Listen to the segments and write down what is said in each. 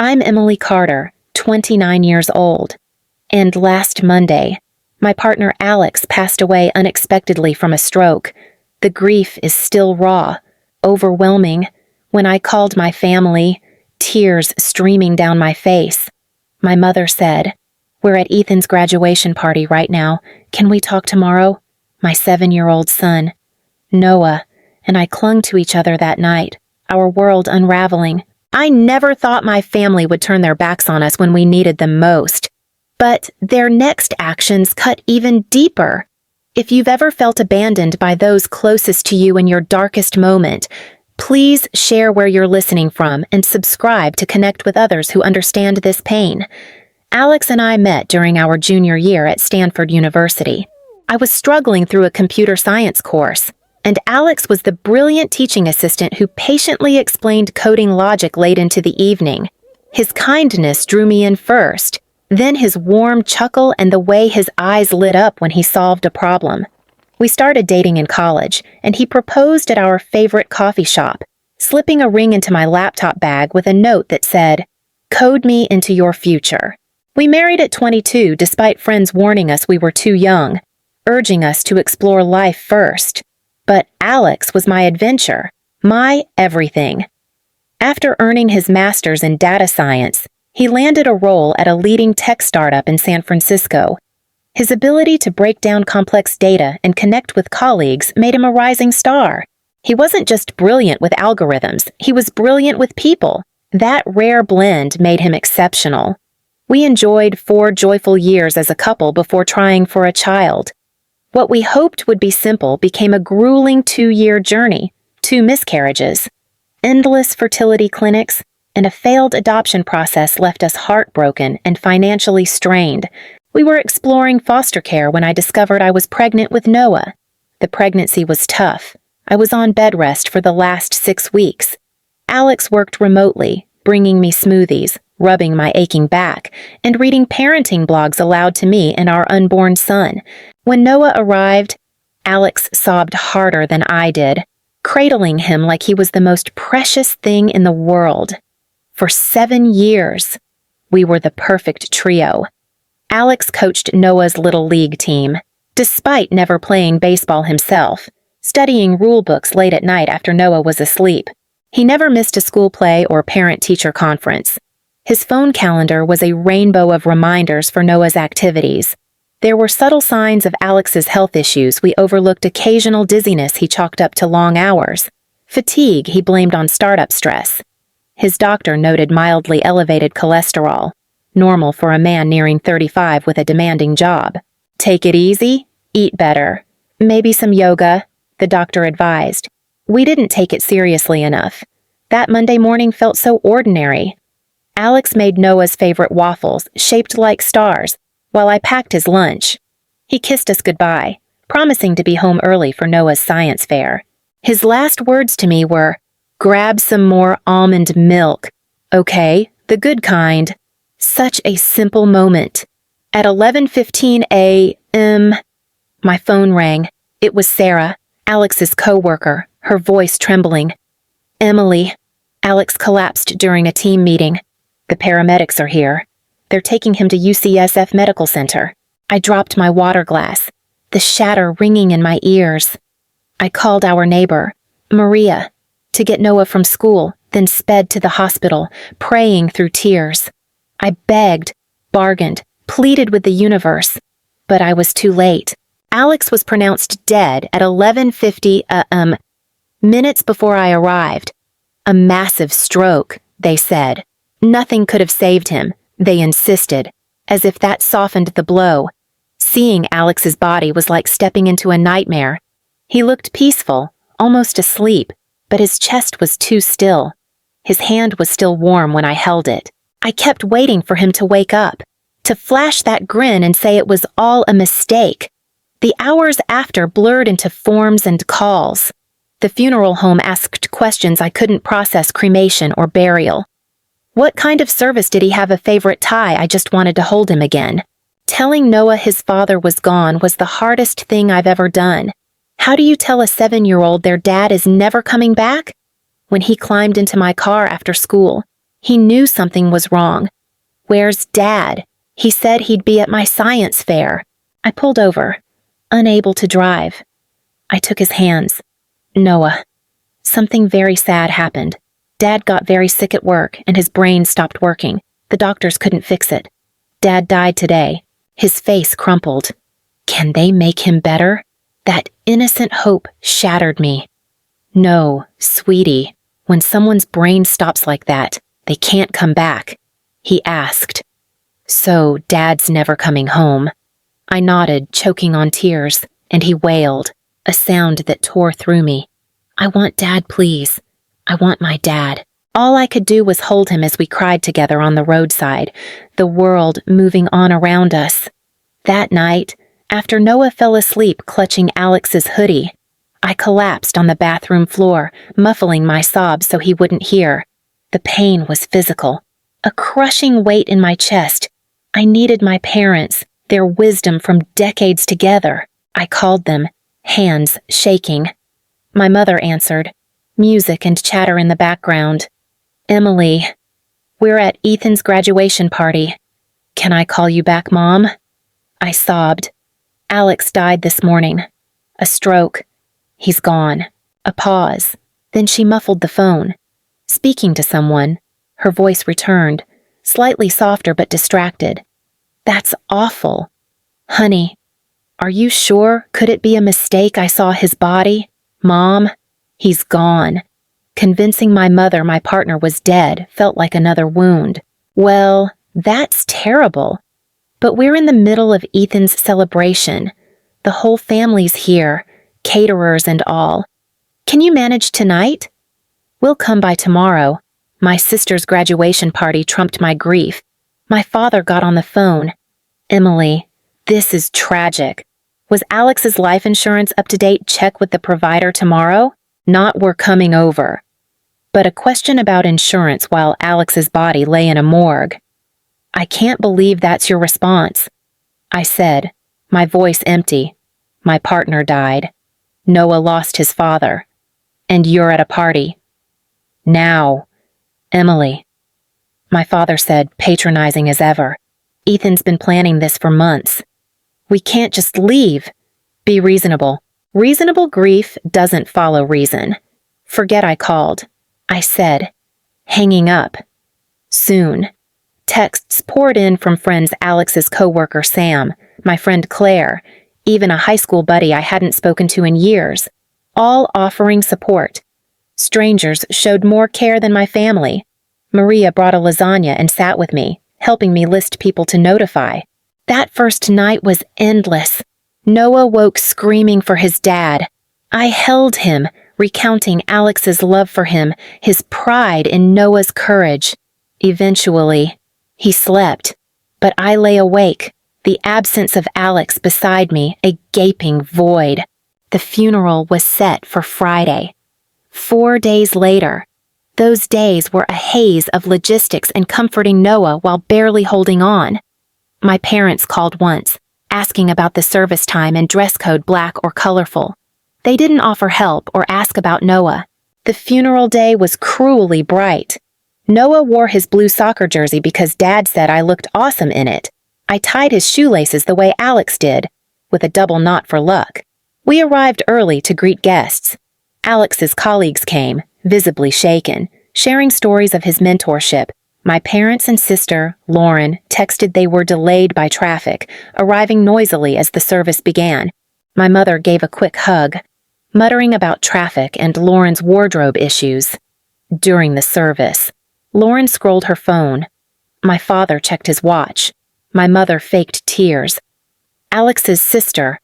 I'm Emily Carter, 29 years old, and last Monday, my partner Alex passed away unexpectedly from a stroke. The grief is still raw, overwhelming. When I called my family, tears streaming down my face, my mother said, "We're at Ethan's graduation party right now. Can we talk tomorrow?" My 7-year-old son, Noah, and I clung to each other that night, our world unraveling. I never thought my family would turn their backs on us when we needed them most. But their next actions cut even deeper. If you've ever felt abandoned by those closest to you in your darkest moment, please share where you're listening from and subscribe to connect with others who understand this pain. Alex and I met during our junior year at Stanford University. I was struggling through a computer science course, and Alex was the brilliant teaching assistant who patiently explained coding logic late into the evening. His kindness drew me in first, then his warm chuckle and the way his eyes lit up when he solved a problem. We started dating in college, and he proposed at our favorite coffee shop, slipping a ring into my laptop bag with a note that said, "Code me into your future." We married at 22 despite friends warning us we were too young, urging us to explore life first. But Alex was my adventure, my everything. After earning his master's in data science, he landed a role at a leading tech startup in San Francisco. His ability to break down complex data and connect with colleagues made him a rising star. He wasn't just brilliant with algorithms, he was brilliant with people. That rare blend made him exceptional. We enjoyed 4 joyful years as a couple before trying for a child. What we hoped would be simple became a grueling 2-year journey, 2 miscarriages. Endless fertility clinics and a failed adoption process left us heartbroken and financially strained. We were exploring foster care when I discovered I was pregnant with Noah. The pregnancy was tough. I was on bed rest for the last 6 weeks. Alex worked remotely, bringing me smoothies, rubbing my aching back, and reading parenting blogs aloud to me and our unborn son. When Noah arrived, Alex sobbed harder than I did, cradling him like he was the most precious thing in the world. For 7 years, we were the perfect trio. Alex coached Noah's little league team, despite never playing baseball himself, studying rule books late at night after Noah was asleep. He never missed a school play or parent-teacher conference. His phone calendar was a rainbow of reminders for Noah's activities. There were subtle signs of Alex's health issues. We overlooked occasional dizziness he chalked up to long hours. Fatigue he blamed on startup stress. His doctor noted mildly elevated cholesterol, normal for a man nearing 35 with a demanding job. Take it easy, eat better. Maybe some yoga, the doctor advised. We didn't take it seriously enough. That Monday morning felt so ordinary. Alex made Noah's favorite waffles, shaped like stars, while I packed his lunch. He kissed us goodbye, promising to be home early for Noah's science fair. His last words to me were, "Grab some more almond milk. Okay, the good kind." Such a simple moment. At 11:15 a.m., my phone rang. It was Sarah, Alex's co-worker, her voice trembling. "Emily." Alex collapsed during a team meeting. "The paramedics are here. They're taking him to UCSF Medical Center." I dropped my water glass, the shatter ringing in my ears. I called our neighbor, Maria, to get Noah from school, then sped to the hospital, praying through tears. I begged, bargained, pleaded with the universe, but I was too late. Alex was pronounced dead at 11:50 a.m., minutes before I arrived. A massive stroke, they said. Nothing could have saved him, they insisted, as if that softened the blow. Seeing Alex's body was like stepping into a nightmare. He looked peaceful, almost asleep, but his chest was too still. His hand was still warm when I held it. I kept waiting for him to wake up, to flash that grin and say it was all a mistake. The hours after blurred into forms and calls. The funeral home asked questions I couldn't process: cremation or burial. What kind of service did he have? A favorite tie? I just wanted to hold him again. Telling Noah his father was gone was the hardest thing I've ever done. How do you tell a 7-year-old their dad is never coming back? When he climbed into my car after school, He knew something was wrong. Where's Dad? He said he'd be at my science fair. I pulled over, unable to drive. I took his hands. Noah. Something very sad happened. Dad got very sick at work and his brain stopped working. The doctors couldn't fix it. Dad died today. His face crumpled. Can they make him better? That innocent hope shattered me. No, sweetie, when someone's brain stops like that, they can't come back. He asked. So Dad's never coming home. I nodded, choking on tears, and he wailed, a sound that tore through me. I want Dad, please. I want my dad. All I could do was hold him as we cried together on the roadside, the world moving on around us. That night, after Noah fell asleep clutching Alex's hoodie, I collapsed on the bathroom floor, muffling my sobs so he wouldn't hear. The pain was physical, a crushing weight in my chest. I needed my parents, their wisdom from decades together. I called them, hands shaking. My mother answered, music and chatter in the background. Emily, we're at Ethan's graduation party. Can I call you back, Mom? I sobbed. Alex died this morning. A stroke. He's gone. A pause. Then she muffled the phone. Speaking to someone, her voice returned, slightly softer but distracted. That's awful. Honey, are you sure? Could it be a mistake I saw his body? Mom, he's gone. Convincing my mother my partner was dead felt like another wound. Well, that's terrible. But we're in the middle of Ethan's celebration. The whole family's here, caterers and all. Can you manage tonight? We'll come by tomorrow. My sister's graduation party trumped my grief. My father got on the phone. Emily, this is tragic. Was Alex's life insurance up to date? Check with the provider tomorrow? Not we're coming over. But a question about insurance while Alex's body lay in a morgue. I can't believe that's your response. I said, my voice empty. My partner died. Noah lost his father. And you're at a party. Now, Emily. My father said, patronizing as ever. Ethan's been planning this for months. We can't just leave. Be reasonable. Reasonable grief doesn't follow reason. Forget I called. I said, hanging up. Soon. Texts poured in from friends Alex's coworker Sam, my friend Claire, even a high school buddy I hadn't spoken to in years, all offering support. Strangers showed more care than my family. Maria brought a lasagna and sat with me, helping me list people to notify. That first night was endless. Noah woke screaming for his dad. I held him, recounting Alex's love for him, his pride in Noah's courage. Eventually, he slept, but I lay awake, the absence of Alex beside me a gaping void. The funeral was set for Friday. 4 days later. Those days were a haze of logistics and comforting Noah while barely holding on. My parents called once, asking about the service time and dress code black or colorful. They didn't offer help or ask about Noah. The funeral day was cruelly bright. Noah wore his blue soccer jersey because Dad said I looked awesome in it. I tied his shoelaces the way Alex did, with a double knot for luck. We arrived early to greet guests. Alex's colleagues came, visibly shaken, sharing stories of his mentorship. My parents and sister, Lauren, texted they were delayed by traffic, arriving noisily as the service began. My mother gave a quick hug, muttering about traffic and Lauren's wardrobe issues. During the service, Lauren scrolled her phone. My father checked his watch. My mother faked tears. Alex's sister,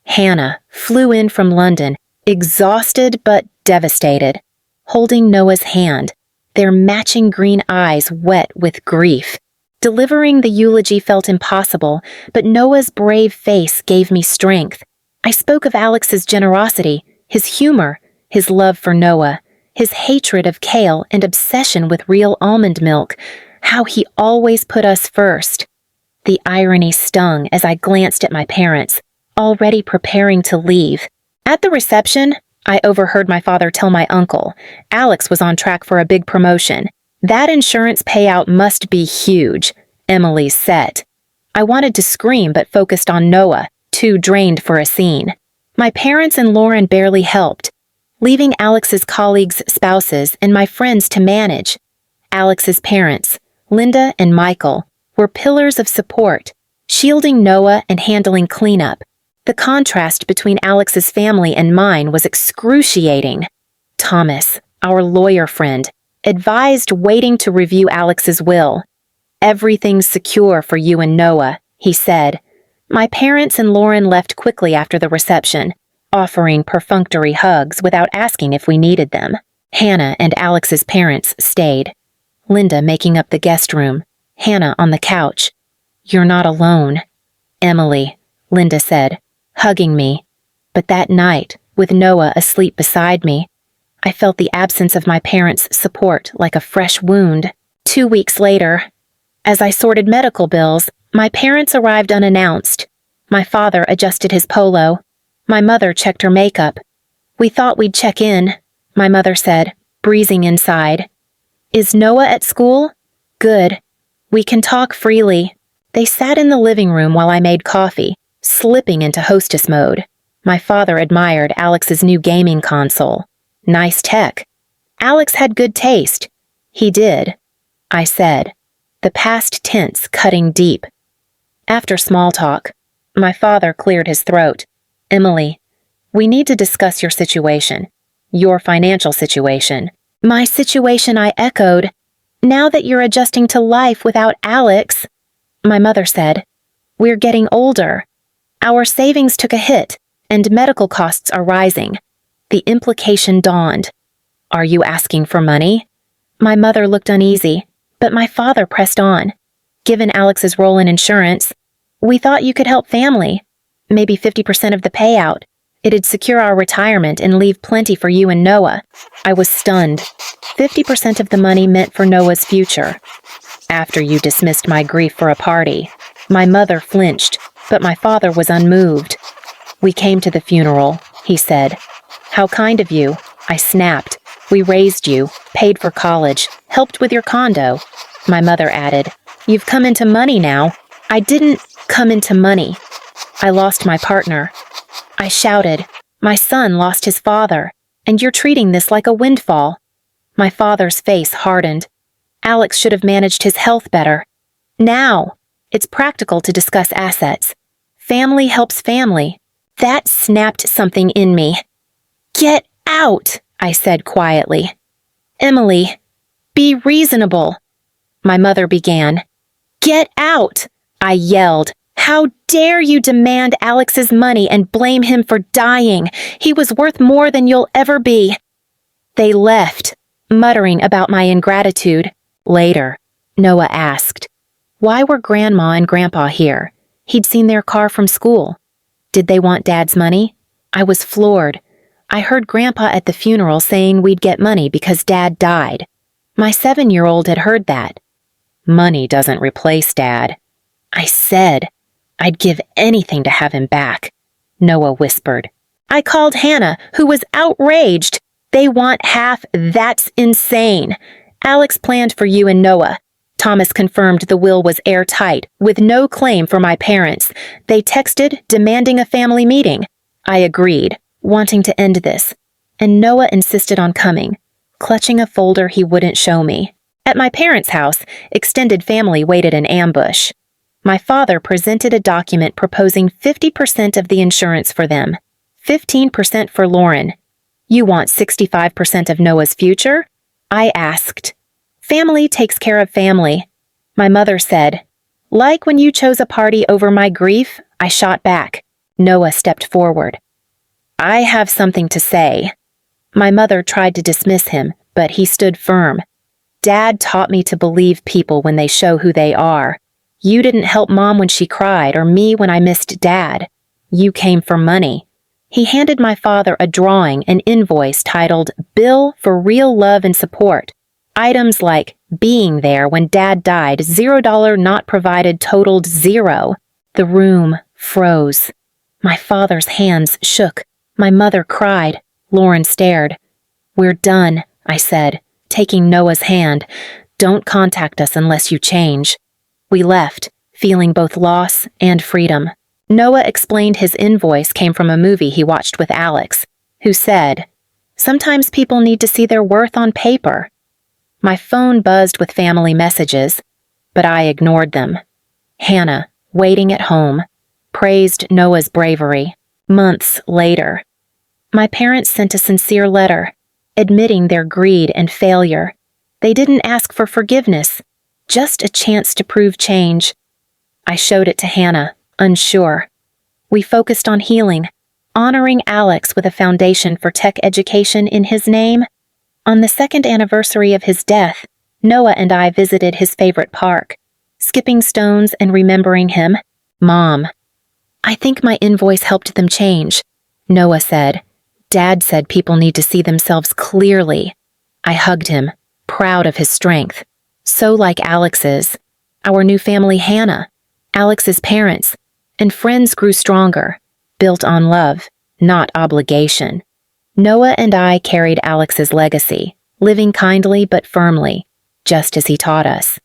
Hannah, flew in from London, exhausted but devastated, holding Noah's hand, their matching green eyes wet with grief. Delivering the eulogy felt impossible, but Noah's brave face gave me strength. I spoke of Alex's generosity, his humor, his love for Noah, his hatred of kale and obsession with real almond milk, how he always put us first. The irony stung as I glanced at my parents, already preparing to leave. At the reception, I overheard my father tell my uncle Alex was on track for a big promotion. That insurance payout must be huge, Emily said. I wanted to scream but focused on Noah, too drained for a scene. My parents and Lauren barely helped, leaving Alex's colleagues' spouses and my friends to manage. Alex's parents, Linda and Michael, were pillars of support, shielding Noah and handling cleanup. The contrast between Alex's family and mine was excruciating. Thomas, our lawyer friend, advised waiting to review Alex's will. "Everything's secure for you and Noah," he said. My parents and Lauren left quickly after the reception, offering perfunctory hugs without asking if we needed them. Hannah and Alex's parents stayed. Linda making up the guest room, Hannah on the couch. "You're not alone, Emily," Linda said, hugging me. But that night, with Noah asleep beside me, I felt the absence of my parents' support like a fresh wound. 2 weeks later, as I sorted medical bills, my parents arrived unannounced. My father adjusted his polo. My mother checked her makeup. "We thought we'd check in," my mother said, breezing inside. "Is Noah at school?" "Good. We can talk freely." They sat in the living room while I made coffee, slipping into hostess mode. My father admired Alex's new gaming console. "Nice tech." "Alex had good taste." "He did," I said, the past tense cutting deep. After small talk, my father cleared his throat. "Emily, we need to discuss your situation. Your financial situation." "My situation," I echoed. "Now that you're adjusting to life without Alex," my mother said. "We're getting older. Our savings took a hit, and medical costs are rising." The implication dawned. "Are you asking for money?" My mother looked uneasy, but my father pressed on. "Given Alex's role in insurance, we thought you could help family. Maybe 50% of the payout. It'd secure our retirement and leave plenty for you and Noah." I was stunned. 50% of the money meant for Noah's future. "After you dismissed my grief for a party." My mother flinched, but my father was unmoved. "We came to the funeral," he said. "How kind of you," I snapped. "We raised you, paid for college, helped with your condo." My mother added, "You've come into money now." "I didn't come into money. I lost my partner." I shouted, "My son lost his father, and you're treating this like a windfall." My father's face hardened. "Alex should have managed his health better. Now, it's practical to discuss assets. Family helps family." That snapped something in me. "Get out," I said quietly. "Emily, be reasonable," my mother began. "Get out," I yelled. "How dare you demand Alex's money and blame him for dying? He was worth more than you'll ever be." They left, muttering about my ingratitude. Later, Noah asked, "Why were Grandma and Grandpa here?" He'd seen their car from school. "Did they want Dad's money?" I was floored. I heard Grandpa at the funeral saying we'd get money because Dad died. My 7-year-old had heard that. "Money doesn't replace Dad." I said, "I'd give anything to have him back," Noah whispered. I called Hannah, who was outraged. "They want half, that's insane. Alex planned for you and Noah." Thomas confirmed the will was airtight, with no claim for my parents. They texted, demanding a family meeting. I agreed, wanting to end this, and Noah insisted on coming, clutching a folder he wouldn't show me. At my parents' house, extended family waited in ambush. My father presented a document proposing 50% of the insurance for them, 15% for Lauren. "You want 65% of Noah's future?" I asked. "Family takes care of family," my mother said. "Like when you chose a party over my grief," I shot back. Noah stepped forward. "I have something to say." My mother tried to dismiss him, but he stood firm. "Dad taught me to believe people when they show who they are. You didn't help Mom when she cried or me when I missed Dad. You came for money." He handed my father a drawing, an invoice titled "Bill for Real Love and Support." Items like being there when Dad died, $0 not provided totaled 0. The room froze. My father's hands shook. My mother cried. Lauren stared. "We're done," I said, taking Noah's hand. Don't contact us unless you change. We left, feeling both loss and freedom. Noah explained his invoice came from a movie he watched with Alex, who said, "Sometimes people need to see their worth on paper." My phone buzzed with family messages, but I ignored them. Hannah, waiting at home, praised Noah's bravery. Months later, my parents sent a sincere letter, admitting their greed and failure. They didn't ask for forgiveness, just a chance to prove change. I showed it to Hannah, unsure. We focused on healing, honoring Alex with a foundation for tech education in his name. On the second anniversary of his death, Noah and I visited his favorite park, skipping stones and remembering him. "Mom, I think my invoice helped them change," Noah said. "Dad said people need to see themselves clearly." I hugged him, proud of his strength. So like Alex's, our new family Hannah, Alex's parents, and friends grew stronger, built on love, not obligation. Noah and I carried Alex's legacy, living kindly but firmly, just as he taught us.